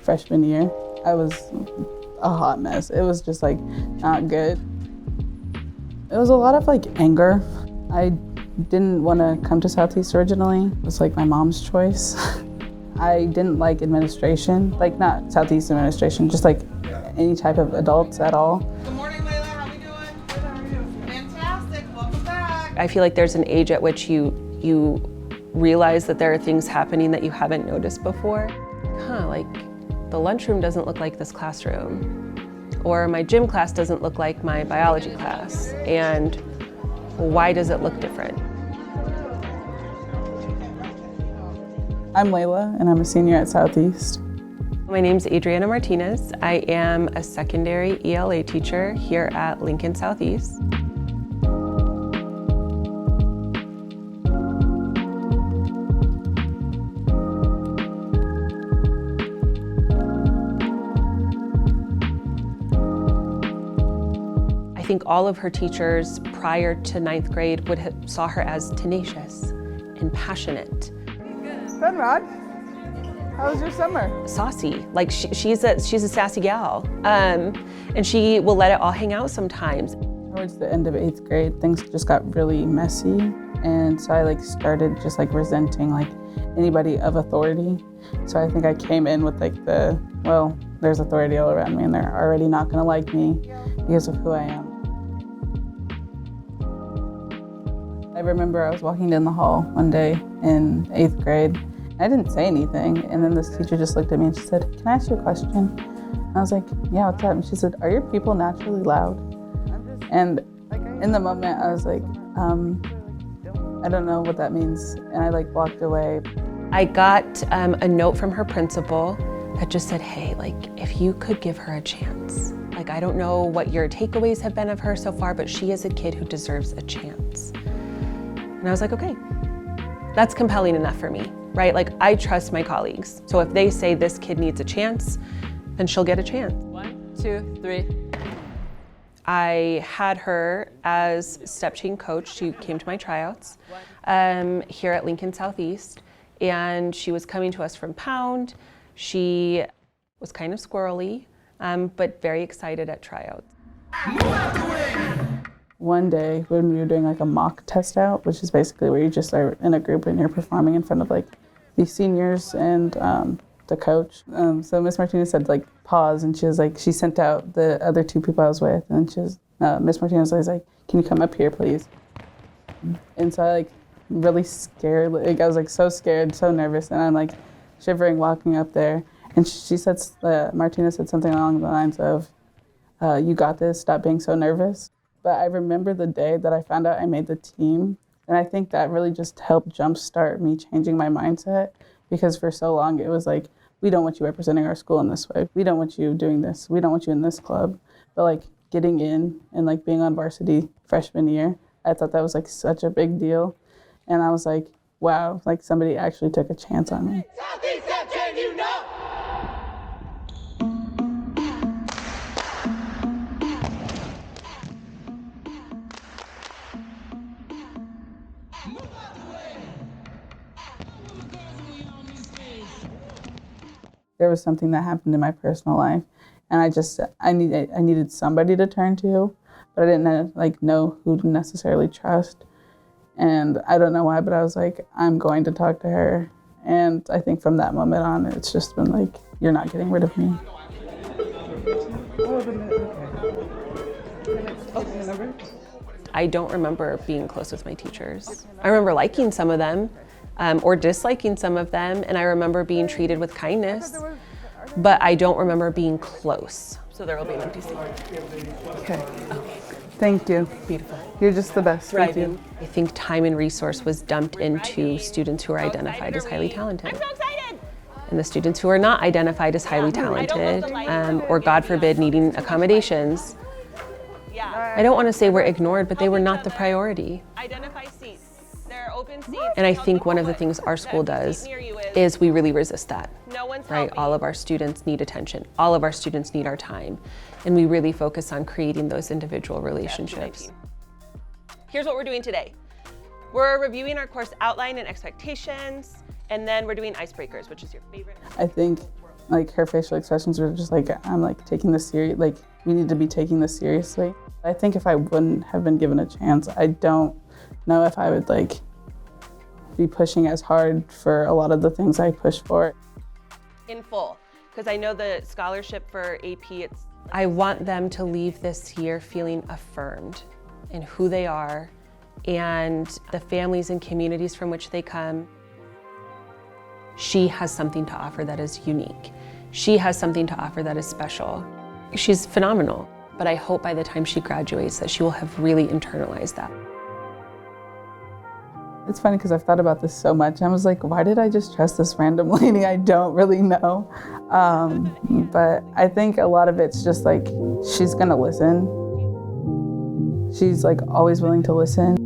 Freshman year, I was a hot mess. It was just like not good. It was a lot of like anger. I didn't want to come to Southeast originally. It was like my mom's choice. I didn't like administration, like not Southeast administration, just like any type of adults at all. Good morning, Layla. How we doing? Good, how are you? Fantastic. Welcome back. I feel like there's an age at which you realize that there are things happening that you haven't noticed before. Like the lunchroom doesn't look like this classroom, or my gym class doesn't look like my biology class, and why does it look different? I'm Layla, and I'm a senior at Southeast. My name's Adriana Martinez. I am a secondary ELA teacher here at Lincoln Southeast. I think all of her teachers prior to 9th grade would have saw her as tenacious and passionate. Good, Rod. How was your summer? Saucy, like she's a sassy gal, and she will let it all hang out sometimes. Towards the end of 8th grade, things just got really messy, and so I like started just like resenting like anybody of authority. So I think I came in with like there's authority all around me, and they're already not gonna like me because of who I am. I remember I was walking down the hall one day in 8th grade. I didn't say anything, and then this teacher just looked at me and she said, "Can I ask you a question?" And I was like, "Yeah, what's up?" And she said, "Are your people naturally loud?" And in the moment, I was like, I don't know what that means. And I like walked away. I got a note from her principal that just said, "Hey, like if you could give her a chance. Like I don't know what your takeaways have been of her so far, but she is a kid who deserves a chance." And I was like, okay, that's compelling enough for me, right? Like I trust my colleagues. So if they say this kid needs a chance, then she'll get a chance. 1, 2, 3. I had her as step team coach. She came to my tryouts here at Lincoln Southeast, and she was coming to us from Pound. She was kind of squirrely, but very excited at tryouts. One day when we were doing like a mock test out, which is basically where you just are in a group and you're performing in front of like the seniors and the coach. So Miss Martinez said like pause, and she was like, she sent out the other two people I was with, and she was, Miss Martinez was like, "Can you come up here, please?" And so I like really scared, like I was like so scared, so nervous, and I'm like shivering walking up there. And she said, Martinez said something along the lines of, "You got this, stop being so nervous." But I remember the day that I found out I made the team, and I think that really just helped jumpstart me changing my mindset, because for so long it was like, we don't want you representing our school in this way. We don't want you doing this. We don't want you in this club. But like getting in and like being on varsity freshman year, I thought that was like such a big deal. And I was like, wow, like somebody actually took a chance on me. Southeast Section, you know. There was something that happened in my personal life, and I needed somebody to turn to, but I didn't know who to necessarily trust. And I don't know why, but I was like, I'm going to talk to her. And I think from that moment on, it's just been like, you're not getting rid of me. I don't remember being close with my teachers. I remember liking some of them or disliking some of them, and I remember being treated with kindness, but I don't remember being close. So there will be an empty seat. Okay. Thank you. Beautiful. You're just the best. Thank you. I think time and resource was dumped into students who are identified as highly talented. I'm so excited. And the students who are not identified as highly talented, or God forbid, needing accommodations, I don't want to say we're ignored, but they were not the priority. Identify seats. There are open seats. And I think one of the things our school does is we really resist that, No one's right? helping. All of our students need attention. All of our students need our time. And we really focus on creating those individual relationships. Here's what we're doing today. We're reviewing our course outline and expectations, and then we're doing icebreakers, which is your favorite. I think like her facial expressions were just like, I'm like taking this serious, like we need to be taking this seriously. I think if I wouldn't have been given a chance, I don't know if I would like be pushing as hard for a lot of the things I push for. In full, because I know the scholarship for AP, I want them to leave this year feeling affirmed in who they are and the families and communities from which they come. She has something to offer that is unique. She has something to offer that is special. She's phenomenal, but I hope by the time she graduates that she will have really internalized that. It's funny because I've thought about this so much. I was like, why did I just trust this random lady I don't really know? But I think a lot of it's just like, she's gonna listen. She's like always willing to listen.